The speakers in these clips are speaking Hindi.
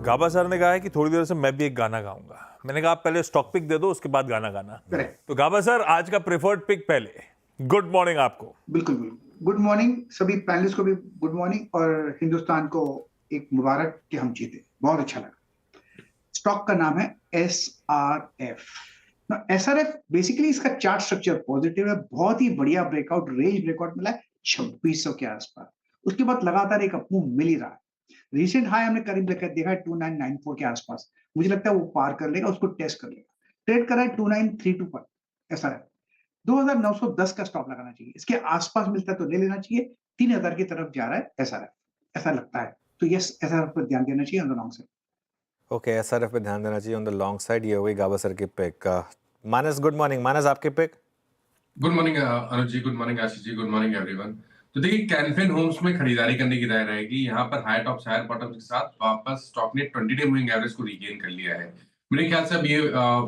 गाबा सर ने कहा है कि थोड़ी देर से मैं भी एक गाना गाऊंगा। मैंने कहा आप पहले स्टॉक पिक दे दो, उसके बाद गाना गाना। करेक्ट। तो गाबा सर, आज का प्रेफर्ड पिक पहले। गुड मॉर्निंग आपको। बिल्कुल बिल्कुल गुड मॉर्निंग सभी पैनलिस्ट को भी गुड मॉर्निंग और हिंदुस्तान को एक मुबारक कि हम जीते। बहुत अच्छा लगा। स्टॉक का नाम है SRF। SRF बेसिकली इसका चार्ट स्ट्रक्चर पॉजिटिव है, बहुत ही बढ़िया ब्रेकआउट रेंज ब्रेकआउट मिला है 2600 के आसपास। उसके बाद लगातार एक अपमूव मिल ही रहा है। रिसेंट हाई हमने करीब देखा है 2994 के आसपास। मुझे लगता है वो पार कर लेगा, उसको टेस्ट कर लेगा। ट्रेड कर रहा है 2932 पर SRF। 2910 का स्टॉप लगाना चाहिए, इसके आसपास मिलता है तो ले लेना चाहिए। 3000 की तरफ जा रहा है SRF, ऐसा लगता है। तो यस, SRF पर ध्यान देना चाहिए on the long side. Okay, SRF पे ध्यान देना चाहिए ऑन द लॉन्ग साइड। ये हो गई गाबा सर की पिक। मानस, गुड मॉर्निंग। मानस, आपके pick? Good morning Anuj ji, good morning Ashish ji, good morning everyone. तो देखिए, कैनफिन होम्स में खरीदारी करने की राय रहेगी। यहाँ पर हाई टॉप्स हायर बॉटम्स के साथ वापस स्टॉक ने 20 डे मूविंग एवरेज को रीगेन कर लिया है। मेरे ख्याल से अब ये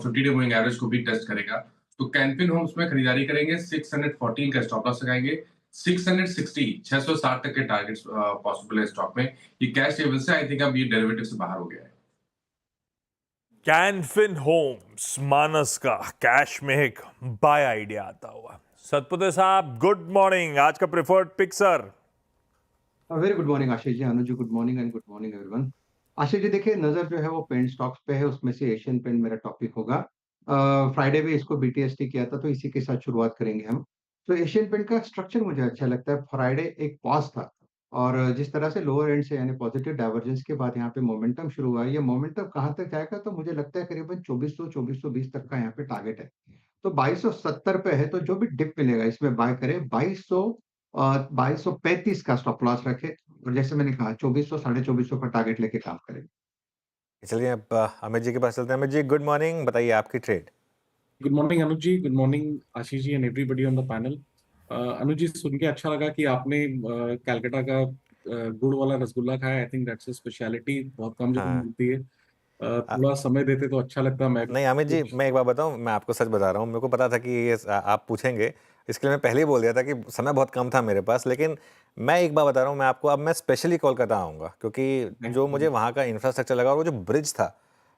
50 डे मूविंग एवरेज को भी टेस्ट करेगा। तो कैनफिन होम्स में खरीदारी करेंगे, 614 का स्टॉप लॉस लगाएंगे। 660 660 तक के टारगेट्स पॉसिबल है स्टॉक में। ये कैश लेवल से आई थिंक अब ये डेरिवेटिव से बाहर हो गया है। कैनफिन होम्स, मानस का कैश में एक बाय आइडिया आता हुआ। सतपुते साहब, गुड मॉर्निंग। आज का preferred pick sir. Very good morning Ashish ji, Anuj ji, good morning and good morning everyone. Ashish ji देखिए, नजर जो है वो पेंट स्टॉक्स पे है, उसमें से एशियन पेंट मेरा टॉपिक होगा। फ्राइडे में इसको BTST किया था, तो इसी के साथ शुरुआत करेंगे हम। तो एशियन पेंट का स्ट्रक्चर मुझे अच्छा लगता है। फ्राइडे एक पॉज था और जिस तरह से लोअर एंड से यानी पॉजिटिव डाइवर्जेंस के बाद यहाँ पे मोमेंटम शुरू हुआ है। ये मोमेंटम कहाँ तक जाएगा, तो मुझे लगता है करीबन 2400 2420 तक का यहाँ पे टारगेट है। तो 2270 पे है, तो जो भी डिप मिलेगा इसमें बाय करें। 2200 और 2235 का स्टॉप लॉस रखे और जैसे मैंने कहा 2400 2450 का टारगेट लेके काम करेंगे। चलिए अब अमित जी के पास चलते हैं। Amit ji, good morning. बताइए आपकी trade. Good morning Anuj ji, good morning Ashish ji and everybody on the panel. Anuj ji, सुन के अच्छा लगा कि आपने कलकत्ता का गुड़ वाला रसगुल्ला खाया। I think that's a speciality, बहुत कम जगह हाँ। मिलती है। अ, थोड़ा समय देते तो अच्छा लगता। मैं नहीं अमित जी, मैं एक बात बताऊं, मैं आपको सच बता रहा हूं। मेरे को पता था कि ये आप पूछेंगे, इसके लिए मैं पहले ही बोल दिया था कि समय बहुत कम था मेरे पास। लेकिन मैं एक बात बता रहा हूं मैं आपको, अब मैं स्पेशली कोलकाता आऊंगा क्योंकि जो मुझे वहाँ का इंफ्रास्ट्रक्चर लगा और वो जो ब्रिज था,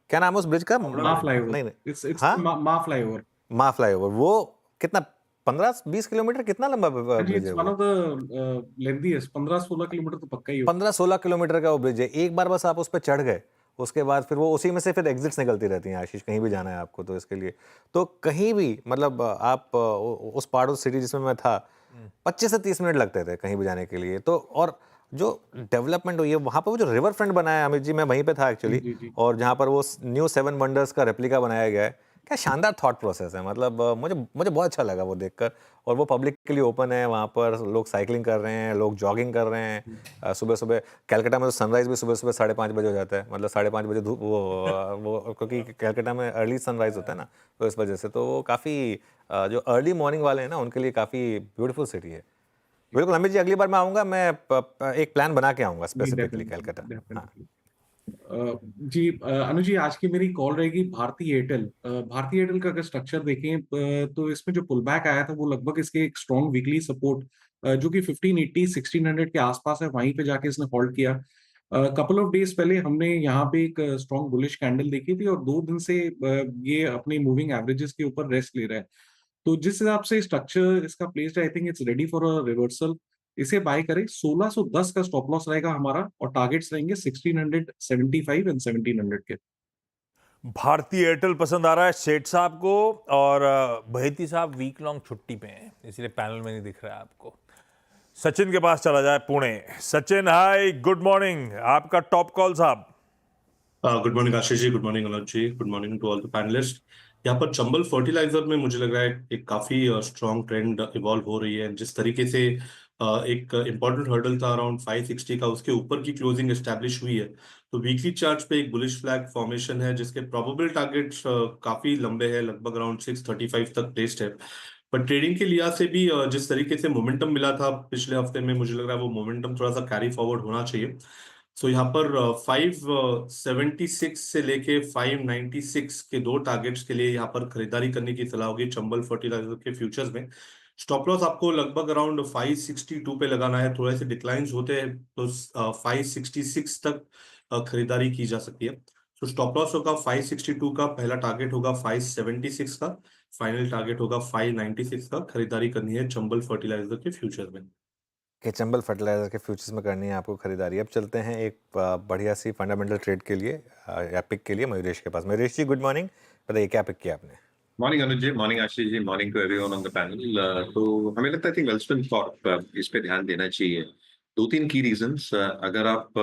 क्या नाम है उस ब्रिज का? मा फ्लाईओवर। नहीं नहीं, इट्स हाँ, मा फ्लाईओवर। मा फ्लाईओवर। वो कितना, 15-20 किलोमीटर, कितना लंबा जी, ब्रिज इट्स है वन वो? Of the lengthiest. 15-16 किलोमीटर तो पक्का ही होगा। 15-16 किलोमीटर का वो ब्रिज है। एक बार बस आप उस पर चढ़ गए, उसके बाद फिर वो उसी में से फिर एग्जिट्स निकलती रहती हैं आशीष, कहीं भी जाना है आपको तो इसके लिए। तो कहीं भी मतलब आप उस पार्ट ऑफ सिटी जिसमें मैं था, 25 से 30 मिनट लगते थे कहीं भी जाने के लिए। तो और जो डेवलपमेंट हुई है वहाँ पर, वो जो रिवर फ्रंट बनाया है अमित जी, मैं वहीं पे था जी एक्चुअली। जी जी। और जहाँ पर वो न्यू 7 वंडर्स का रेप्लिका बनाया गया है, क्या शानदार थॉट प्रोसेस है। मतलब मुझे मुझे बहुत अच्छा लगा वो देखकर। और वो पब्लिक के लिए ओपन है, वहाँ पर लोग साइकिलिंग कर रहे हैं, लोग जॉगिंग कर रहे हैं। सुबह सुबह कलकत्ता में तो सनराइज भी सुबह सुबह 5:30 बजे हो जाता है। मतलब 5:30 बजे धूप वो क्योंकि कलकत्ता में अर्ली सनराइज होता है ना, तो इस वजह से तो वो काफ़ी जो अर्ली मॉर्निंग वाले हैं ना, उनके लिए काफ़ी ब्यूटीफुल सिटी है। बिल्कुल अमित जी, अगली बार मैं आऊँगा, मैं एक प्लान बना के आऊँगा जी, स्पेसिफिकली कलकत्ता। हाँ। डेफिनेटली। जी, अनुज जी, आज की मेरी कॉल रहेगी भारती एयरटेल। भारती एयरटेल का अगर स्ट्रक्चर देखें, तो इसमें जो पुल बैक आया था वो लगभग इसके एक स्ट्रॉन्ग वीकली सपोर्ट जो कि 1580 1600 के आसपास है, वहीं पे जाके इसने होल्ड किया। कपल ऑफ डेज पहले हमने यहाँ पे एक स्ट्रॉन्ग बुलिश कैंडल देखी थी और 2 दिन से ये अपने मूविंग एवरेजेस के ऊपर रेस्ट ले रहा है। तो जिस हिसाब से स्ट्रक्चर इसका प्लेस्ड है, I think it's ready for a reversal. इसे बाय करें। 1610 का स्टॉप लॉस रहेगा हमारा और टारगेट्स रहेंगे 1675 एंड 1700 के। भारतीय एयरटेल पसंद आ रहा है सेठ साहब को। और बहेती साहब वीक लॉन्ग छुट्टी पे हैं, इसलिए पैनल में नहीं दिख रहा है आपको। सचिन के पास चला जाए, Pune. Sachin, hi, good morning. आपका टॉप कॉल साहब। Good morning Ashish ji, good morning Anuj ji, good morning to all the panelist. यहाँ पर चंबल फर्टिलाइजर में मुझे लग रहा है एक काफी स्ट्रॉन्ग ट्रेंड इवॉल्व हो रही है। जिस तरीके से एक इम्पॉर्टेंट हर्डल था अराउंड 560 का, उसके ऊपर की क्लोजिंग एस्टैब्लिश हुई है। तो वीकली चार्ट पे एक बुलिश फ्लैग फॉर्मेशन है जिसके प्रोबेबल टारगेट्स काफी लंबे हैं, लगभग अराउंड 635 तक प्लेस्ड है। पर ट्रेडिंग के लिहाज से भी जिस तरीके से मोमेंटम मिला था पिछले हफ्ते में, मुझे लग रहा है वो मोमेंटम थोड़ा सा कैरी फॉरवर्ड होना चाहिए। सो यहाँ पर 576 से लेके 596 के दो टारगेट्स के लिए यहाँ पर खरीदारी करने की सलाह होगी चंबल फर्टिलाइजर के फ्यूचर्स में। स्टॉप लॉस आपको लगभग अराउंड 562 पे लगाना है। थोड़े से डिक्लाइंस होते हैं तो 566 तक खरीदारी की जा सकती है। तो स्टॉप लॉस होगा 562 का, पहला टारगेट होगा 576 का, फाइनल टारगेट होगा 596 का। खरीदारी करनी है चंबल फर्टिलाइजर के फ्यूचर में। कि चंबल फर्टिलाइजर के फ्यूचर्स में करनी है आपको खरीदारी। अब चलते हैं एक बढ़िया सी फंडामेंटल ट्रेड के लिए या पिक के लिए मयूरेश के पास। मयूरेश जी गुड मॉर्निंग, बताइए क्या पिक किया आपने? Morning Anuj ji, morning Ashish ji, morning to everyone on the panel. तो हमें लगता है कि वेलस्पन कॉर्प इस पे ध्यान देना चाहिए। दो तीन की रीजंस। अगर आप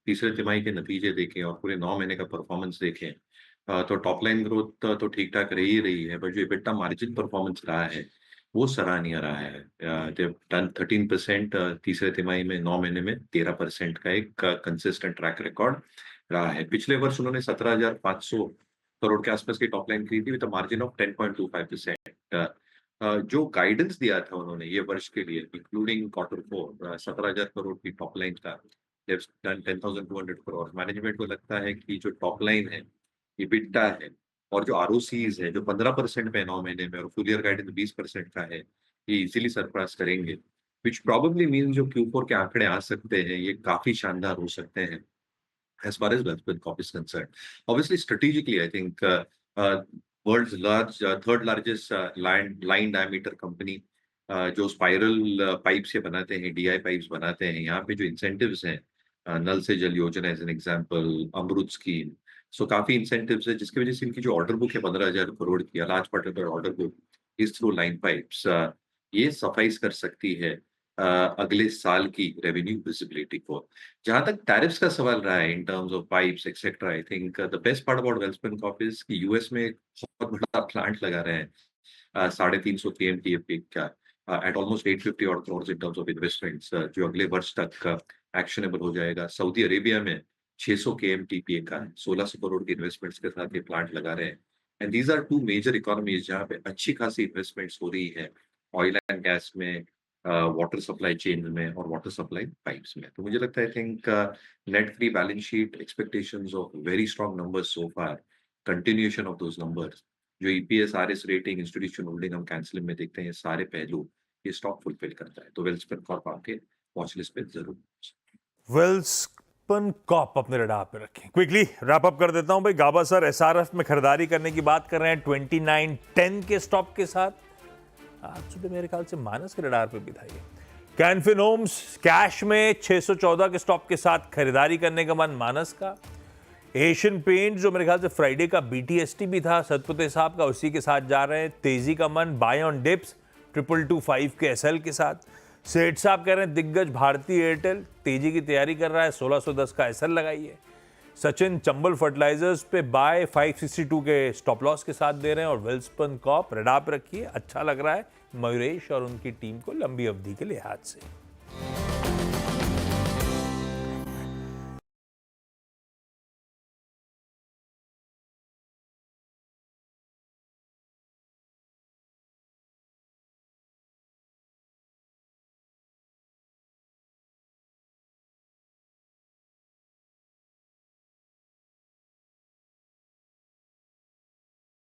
तीसरे तिमाही के नतीजे देखें और पूरे 9 महीने का परफॉर्मेंस देखें, तो टॉप लाइन ग्रोथ तो ठीक ठाक रही है, बट जो EBITDA मार्जिन परफॉर्मेंस रहा है वो सराहनीय रहा है। डन 13% तीसरे तिमाही में, 9 महीने में 13% का एक कंसिस्टेंट ट्रैक रिकॉर्ड रहा है। पिछले वर्ष उन्होंने 17,500 करोड़ के आसपास की टॉप लाइन खरीदी विद मार्जिन ऑफ 10.25%। जो गाइडेंस दिया था उन्होंने ये वर्ष के लिए, इंक्लूडिंग Q4, 17,000 करोड़ की टॉप लाइन का, 10,200 करोड़। मैनेजमेंट को लगता है कि जो टॉप लाइन है, EBITDA है और जो ROCs है जो 15% पे 9 महीने में और फुल ईयर गाइडेंस 20% का है, ये इजीली सरपास करेंगे, विच प्रोबेबली मीन जो Q4 के आंकड़े आ सकते हैं ये काफी शानदार हो सकते हैं as far as Welspun Corp is concerned. Obviously, strategically, I think world's third largest line diameter company, जो स्पाइरल पाइप से बनाते हैं, DI पाइप्स बनाते हैं, यहाँ पे जो इंसेंटिव्स हैं, नल से जल योजना as an example, Amrut scheme, so काफी इंसेंटिव्स है जिसकी वजह से इनकी जो ऑर्डर बुक है 15,000 करोड़ की, large part of order book is through line pipes. ये सफाइस कर सकती है अगले साल की रेवेन्यू विजिबिलिटी को। जहां तक टैरिफ्स का सवाल रहा है in terms of pipes etcetera, I think the best part about Welspun Corp is कि यूएस में एक बहुत बड़ा प्लांट लगा रहे हैं, 350 KMTPA का, एट ऑलमोस्ट 850 और crore in terms of investments, जो अगले वर्ष तक एक्शनेबल हो जाएगा। सऊदी अरेबिया में 600 KMTPA का 1600 करोड़ की इन्वेस्टमेंट्स के साथ ये प्लांट लगा रहे हैं। And these are two major economies जहाँ पे अच्छी खासी इन्वेस्टमेंट्स हो रही है, ऑयल एंड गैस में, वाटर सप्लाई चेन में और वाटर सप्लाई पाइप्स में। तो मुझे लगता है I think net free balance sheet, expectations of very strong numbers so far, continuation of those numbers, जो EPS RS rating, institution holding हम कैंसिलिंग में देखते हैं, ये सारे पहलू ये स्टॉक फुलफिल करता है। तो वेलस्पन कॉर्प आपके वॉच लिस्ट पे जरूर। वेलस्पन कॉर्प अपने रडार पे रखें। क्विकली रैप अप कर देता हूं भाई। गाबा सर SRF में खरीदारी करने की बात कर रहे हैं 2910 के स्टॉप के साथ। आज सुबह मेरे ख्याल से माइनस के रडार पे भी था ये। कैनफिन होम्स कैश में 614 के स्टॉप के साथ खरीदारी करने का मन मानस का। एशियन पेंट जो मेरे ख्याल से फ्राइडे का BTST भी था सतपुते साहब का, उसी के साथ जा रहे हैं। तेजी का मन बाय ऑन डिप्स 2225 के SL के साथ। सेठ साहब कह रहे हैं दिग्गज भारतीय एयरटेल तेजी की तैयारी कर रहा है, 1610 का SL लगाइए। सचिन चंबल फर्टिलाइजर्स पे बाय 562 के स्टॉप लॉस के साथ दे रहे हैं और वेलस्पन कॉर्प रडार पे रखिए, अच्छा लग रहा है मयूरेश और उनकी टीम को लंबी अवधि के लिहाज से।